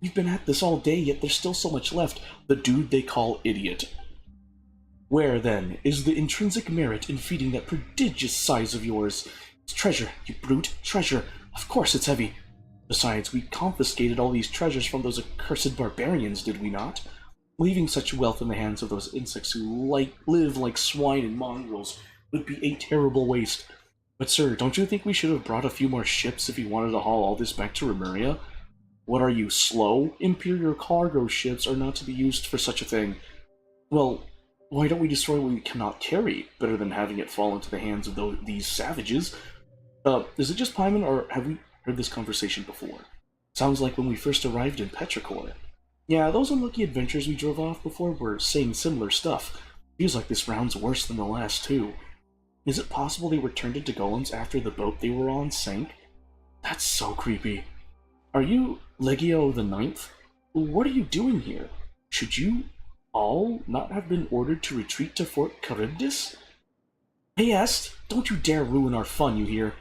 We've been at this all day, yet there's still so much left. The dude they call idiot. Where, then, is the intrinsic merit in feeding that prodigious size of yours? It's treasure, you brute, treasure. Of course it's heavy. Besides, we confiscated all these treasures from those accursed barbarians, did we not? Leaving such wealth in the hands of those insects who live like swine and mongrels would be a terrible waste. But sir, don't you think we should have brought a few more ships if we wanted to haul all this back to Remuria? What are you, slow? Imperial cargo ships are not to be used for such a thing. Well, why don't we destroy what we cannot carry? Better than having it fall into the hands of these savages. Is it just Paimon, or have we heard this conversation before? Sounds like when we first arrived in Petrichor. Yeah, those unlucky adventures we drove off before were saying similar stuff. Feels like this round's worse than the last two. Is it possible they were turned into golems after the boat they were on sank? That's so creepy. Are you Legio the Ninth? What are you doing here? Should you all not have been ordered to retreat to Fort Charybdis? Hey Est, don't you dare ruin our fun, you hear?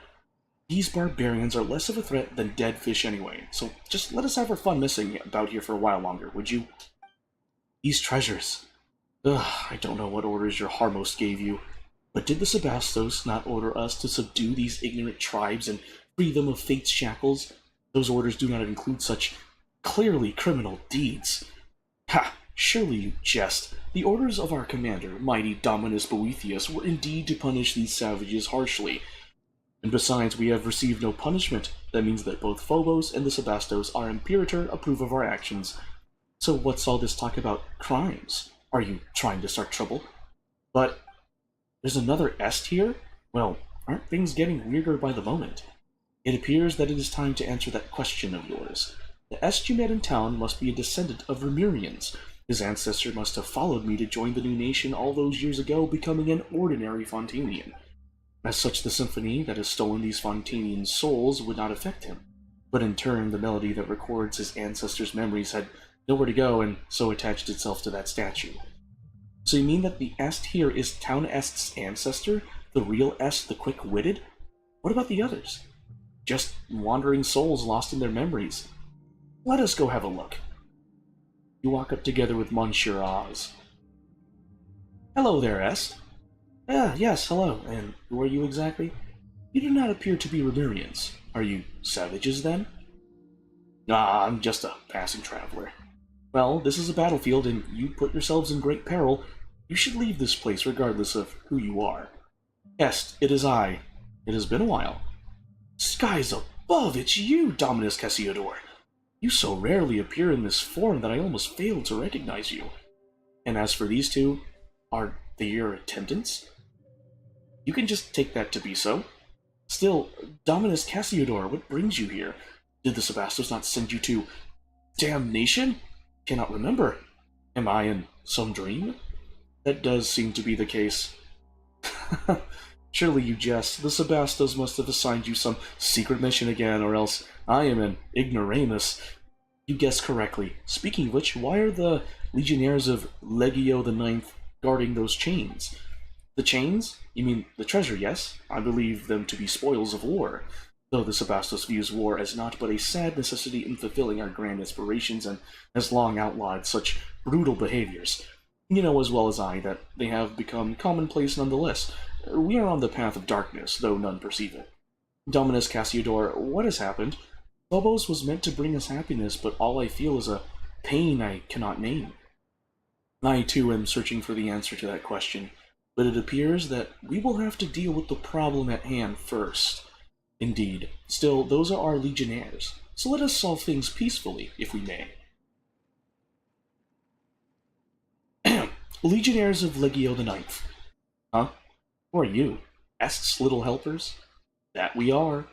These barbarians are less of a threat than dead fish anyway, so just let us have our fun messing about here for a while longer, would you? These treasures. Ugh, I don't know what orders your Harmos gave you, but did the Sebastos not order us to subdue these ignorant tribes and free them of fate's shackles? Those orders do not include such clearly criminal deeds. Ha! Surely you jest. The orders of our commander, mighty Dominus Boethius, were indeed to punish these savages harshly. And besides, we have received no punishment. That means that both Phobos and the Sebastos, our Imperator, approve of our actions. So what's all this talk about crimes? Are you trying to start trouble? But there's another Est here? Well, aren't things getting weirder by the moment? It appears that it is time to answer that question of yours. The Est you met in town must be a descendant of Remurians. His ancestor must have followed me to join the new nation all those years ago, becoming an ordinary Fontanian. As such, the symphony that has stolen these Fontanian souls would not affect him. But in turn, the melody that records his ancestors' memories had nowhere to go, and so attached itself to that statue. So you mean that the Est here is Town Est's ancestor? The real Est, the quick-witted? What about the others? Just wandering souls lost in their memories. Let us go have a look. You walk up together with Monsieur Oz. Hello there, Est. Yes, hello. And who are you exactly? You do not appear to be Remurians. Are you savages, then? Ah, I'm just a passing traveler. Well, this is a battlefield, and you put yourselves in great peril. You should leave this place regardless of who you are. Est, it is I. It has been a while. Skies above, it's you, Dominus Cassiodor. You so rarely appear in this form that I almost failed to recognize you. And as for these two, are they your attendants? You can just take that to be so. Still, Dominus Cassiodor, what brings you here? Did the Sebastos not send you to damnation? Cannot remember. Am I in some dream? That does seem to be the case. Surely you jest. The Sebastos must have assigned you some secret mission again, or else I am an ignoramus. You guessed correctly. Speaking of which, why are the legionnaires of Legio the Ninth guarding those chains? The chains? You mean the treasure, yes? I believe them to be spoils of war. Though the Sebastos views war as naught but a sad necessity in fulfilling our grand aspirations and has long outlawed such brutal behaviors. You know as well as I that they have become commonplace nonetheless. We are on the path of darkness, though none perceive it. Dominus Cassiodor, what has happened? Phobos was meant to bring us happiness, but all I feel is a pain I cannot name. I too am searching for the answer to that question, but it appears that we will have to deal with the problem at hand first. Indeed, still, those are our legionnaires, so let us solve things peacefully, if we may. Legionnaires of Legio the Ninth. Huh? Who are you? Asks little helpers. That we are.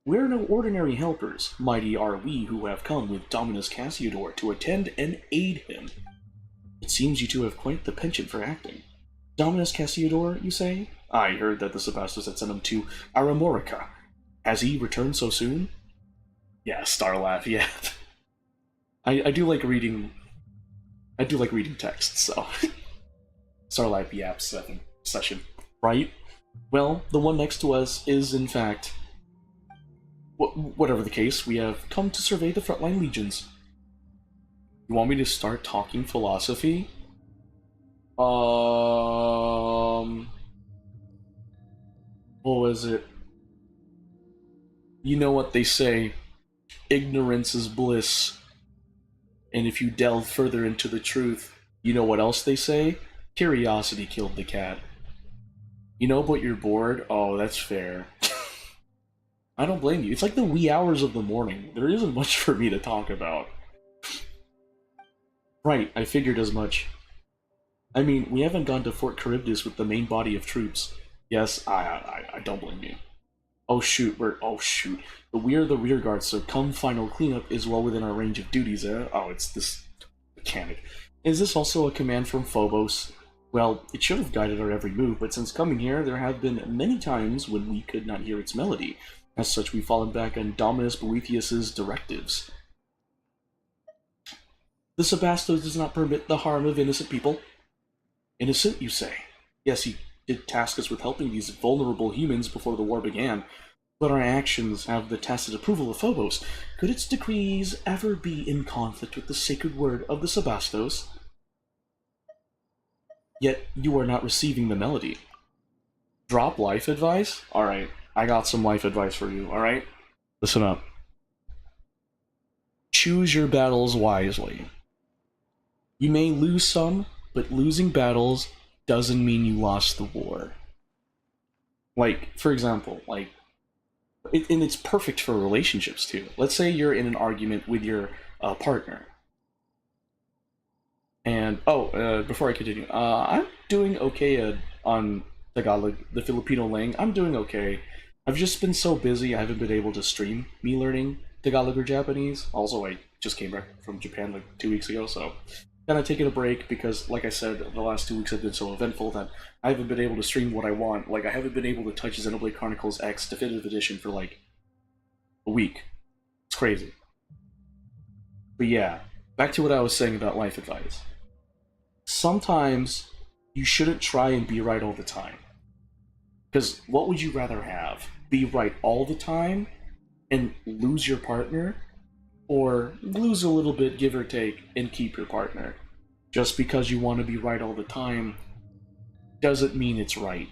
We're no ordinary helpers. Mighty are we who have come with Dominus Cassiodor to attend and aid him. It seems you two have quite the penchant for acting. Dominus Cassiodor, you say? I heard that the Sebastos had sent him to Aramorica. Has he returned so soon? Yeah, Starlaugh, yeah. I do like reading texts, so Starlight Yap session. Right? Well, the one next to us is, in fact, whatever the case, we have come to survey the frontline legions. You want me to start talking philosophy? What was it? You know what they say, ignorance is bliss. And if you delve further into the truth, you know what else they say? Curiosity killed the cat. You know, but you're bored? Oh, that's fair. I don't blame you. It's like the wee hours of the morning. There isn't much for me to talk about. Right, I figured as much. I mean, we haven't gone to Fort Charybdis with the main body of troops. Yes, I don't blame you. Oh shoot, But we are the rear guard, so come final cleanup is well within our range of duties, eh? Oh, it's this mechanic. Is this also a command from Phobos? Well, it should have guided our every move, but since coming here, there have been many times when we could not hear its melody. As such, we've fallen back on Dominus Boethius's directives. The Sebastos does not permit the harm of innocent people. Innocent, you say? Yes, he did task us with helping these vulnerable humans before the war began, but our actions have the tacit approval of Phobos. Could its decrees ever be in conflict with the sacred word of the Sebastos? Yet you are not receiving the melody. Drop life advice? Alright, I got some life advice for you, alright? Listen up. Choose your battles wisely. You may lose some, but losing battles doesn't mean you lost the war. Like, for example, and it's perfect for relationships too. Let's say you're in an argument with your partner. And, before I continue, I'm doing okay on Tagalog, the Filipino lang. I'm doing okay. I've just been so busy, I haven't been able to stream me learning Tagalog or Japanese. Also, I just came back from Japan like 2 weeks ago, so kind of taking a break because, like I said, the last 2 weeks have been so eventful that I haven't been able to stream what I want. Like, I haven't been able to touch Xenoblade Chronicles X Definitive Edition for like a week. It's crazy. But yeah, back to what I was saying about life advice. Sometimes you shouldn't try and be right all the time. Because what would you rather have? Be right all the time and lose your partner? Or lose a little bit, give or take, and keep your partner? Just because you want to be right all the time doesn't mean it's right.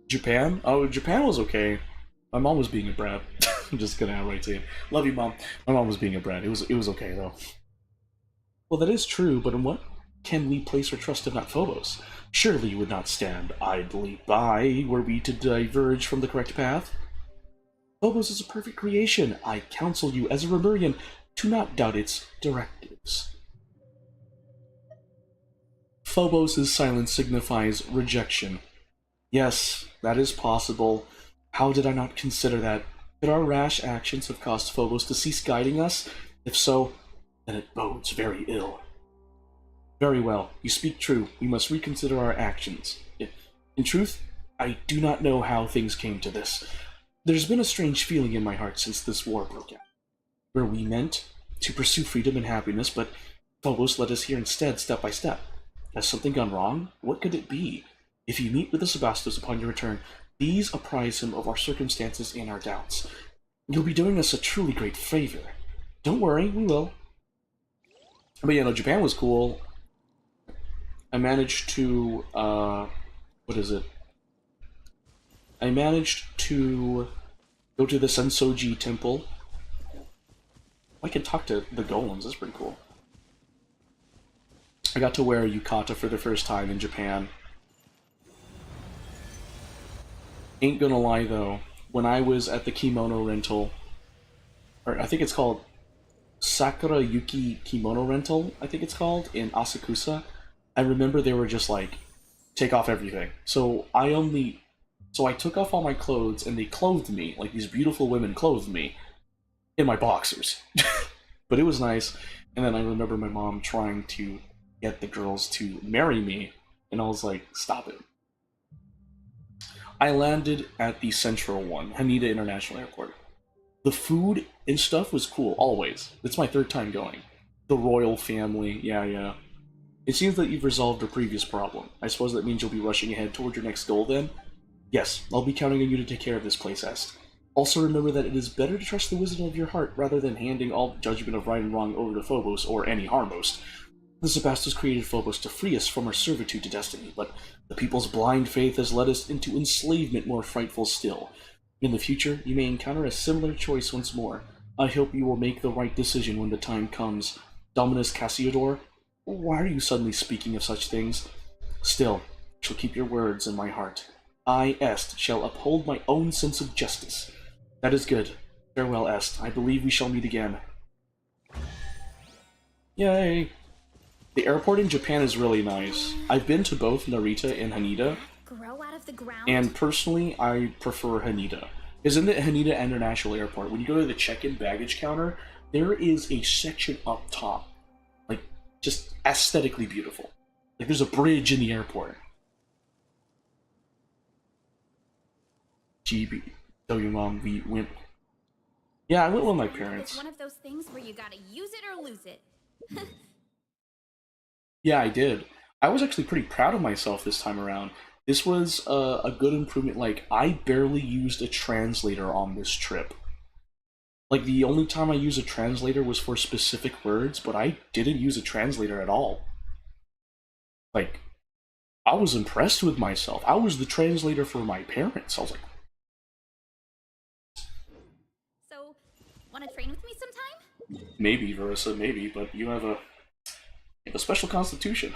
Japan? Oh, Japan was okay. My mom was being a brat. I'm just gonna outright say it. Love you, Mom. My mom was being a brat. It was okay, though. Well, that is true, but in what can we place our trust if not Phobos? Surely you would not stand idly by were we to diverge from the correct path? Phobos is a perfect creation. I counsel you as a Lemurian to not doubt its directives. Phobos' silence signifies rejection. Yes, that is possible. How did I not consider that? Could our rash actions have caused Phobos to cease guiding us? If so, then it bodes very ill. Very well, you speak true. We must reconsider our actions. In truth, I do not know how things came to this. There's been a strange feeling in my heart since this war broke out, where we meant to pursue freedom and happiness, but Phobos led us here instead, step by step. Has something gone wrong? What could it be? If you meet with the Sebastos upon your return, please apprise him of our circumstances and our doubts. You'll be doing us a truly great favor. Don't worry, we will. But yeah, no, Japan was cool. I managed to, what is it? I managed to go to the Sensoji Temple. I can talk to the golems, that's pretty cool. I got to wear yukata for the first time in Japan. Ain't gonna lie though, when I was at the kimono rental, or I think it's called Sakura Yuki Kimono Rental, I think it's called, in Asakusa, I remember they were just like, take off everything. So I took off all my clothes and they clothed me, like these beautiful women clothed me, in my boxers. But it was nice, and then I remember my mom trying to get the girls to marry me, and I was like, stop it. I landed at the central one, Haneda International Airport. The food and stuff was cool, always. It's my third time going. The royal family, yeah. It seems that you've resolved a previous problem. I suppose that means you'll be rushing ahead toward your next goal then? Yes, I'll be counting on you to take care of this place, Est. Also remember that it is better to trust the wisdom of your heart rather than handing all judgment of right and wrong over to Phobos or any Harmost. The Sebastos created Phobos to free us from our servitude to destiny, but the people's blind faith has led us into enslavement more frightful still. In the future, you may encounter a similar choice once more. I hope you will make the right decision when the time comes. Dominus Cassiodor? Why are you suddenly speaking of such things? Still, I shall keep your words in my heart. I, Est, shall uphold my own sense of justice. That is good. Farewell, Est. I believe we shall meet again. Yay! The airport in Japan is really nice. I've been to both Narita and Haneda, Grow out of the ground. and personally, I prefer Haneda. Because in the Haneda International Airport, when you go to the check-in baggage counter, there is a section up top. Like, just aesthetically beautiful. Like, there's a bridge in the airport. GBW Mom, we went... Yeah, I went with my parents. It's one of those things where you gotta use it or lose it. Yeah, I did. I was actually pretty proud of myself this time around. This was a good improvement. Like, I barely used a translator on this trip. Like, the only time I used a translator was for specific words, but I didn't use a translator at all. Like, I was impressed with myself. I was the translator for my parents. I was like... So, wanna train with me sometime? Maybe, Verissa, maybe, but you have a special constitution.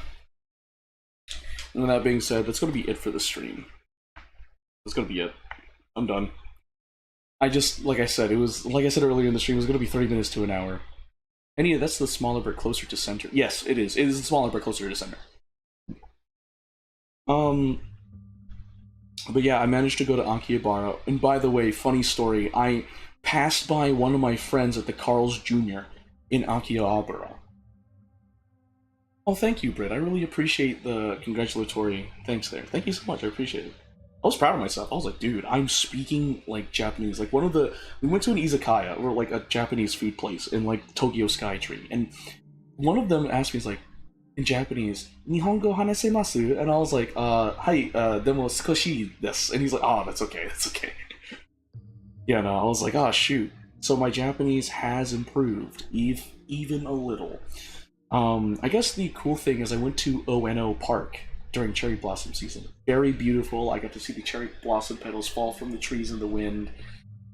And with that being said, that's going to be it for the stream. That's going to be it. I'm done. Like I said earlier in the stream, it was going to be 30 minutes to an hour. And yeah, that's the smaller but closer to center. Yes, it is. It is the smaller but closer to center. But yeah, I managed to go to Akihabara. And by the way, funny story, I passed by one of my friends at the Carl's Jr. in Akihabara. Oh, thank you, Britt. I really appreciate the congratulatory thanks there. Thank you so much. I appreciate it. I was proud of myself. I was like, dude, I'm speaking like Japanese. Like we went to an izakaya, or like a Japanese food place in like Tokyo Skytree, and one of them asked me, he's like, in Japanese, Nihongo hanasemasu? And I was like, hai, demo skoshi desu. And he's like, oh, that's okay, that's okay. Yeah, no, I was like, oh, shoot. So my Japanese has improved, even a little. I guess the cool thing is I went to Oeno Park during cherry blossom season. Very beautiful. I got to see the cherry blossom petals fall from the trees in the wind.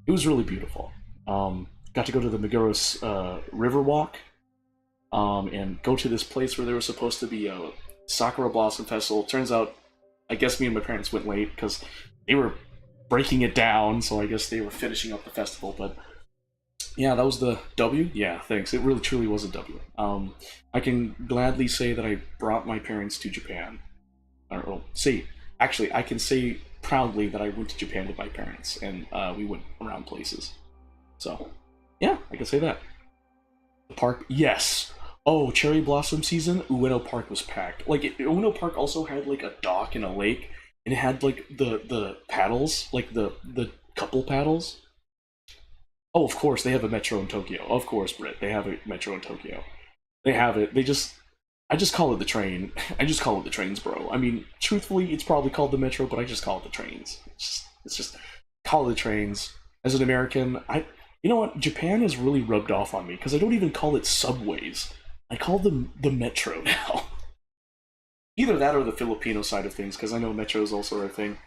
It was really beautiful. Got to go to the Maguros River Walk and go to this place where there was supposed to be a Sakura Blossom Festival. Turns out, I guess me and my parents went late because they were breaking it down, so I guess they were finishing up the festival, but yeah, that was the W? Yeah, thanks. It really truly was a W. I can gladly say that I brought my parents to Japan. Actually, I can say proudly that I went to Japan with my parents, and we went around places. So, yeah, I can say that. The park, yes. Oh, cherry blossom season, Ueno Park was packed. Like, Ueno Park also had, like, a dock and a lake, and it had, like, the paddles, like, the couple paddles. Oh, of course, they have a metro in Tokyo. Of course, Britt, they have a metro in Tokyo. They have it. I just call it the train. I just call it the trains, bro. I mean, truthfully, it's probably called the metro, but I just call it the trains. It's just call it the trains. As an American, you know what? Japan has really rubbed off on me because I don't even call it subways. I call them the metro now. Either that or the Filipino side of things, because I know metro is also a thing.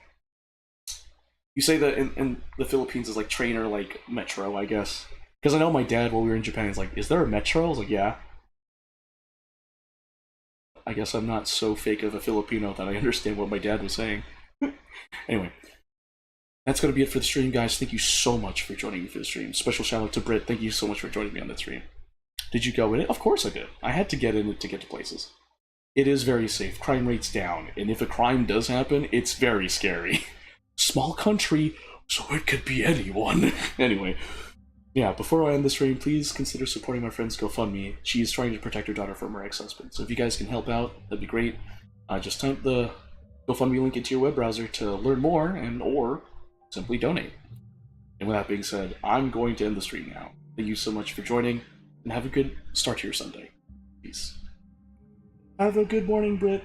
You say that in the Philippines is like train or like metro, I guess. Because I know my dad, while we were in Japan, is like, is there a metro? I was like, yeah. I guess I'm not so fake of a Filipino that I understand what my dad was saying. Anyway, that's going to be it for the stream, guys. Thank you so much for joining me for the stream. Special shout out to Britt. Thank you so much for joining me on that stream. Did you go in it? Of course I did. I had to get in it to get to places. It is very safe. Crime rate's down. And if a crime does happen, it's very scary. Small country, so it could be anyone. Anyway, yeah, before I end the stream, please consider supporting my friend's GoFundMe. She's trying to protect her daughter from her ex-husband. So if you guys can help out, that'd be great. Just type the GoFundMe link into your web browser to learn more or simply donate. And with that being said, I'm going to end the stream now. Thank you so much for joining, and have a good start to your Sunday. Peace. Have a good morning, Britt.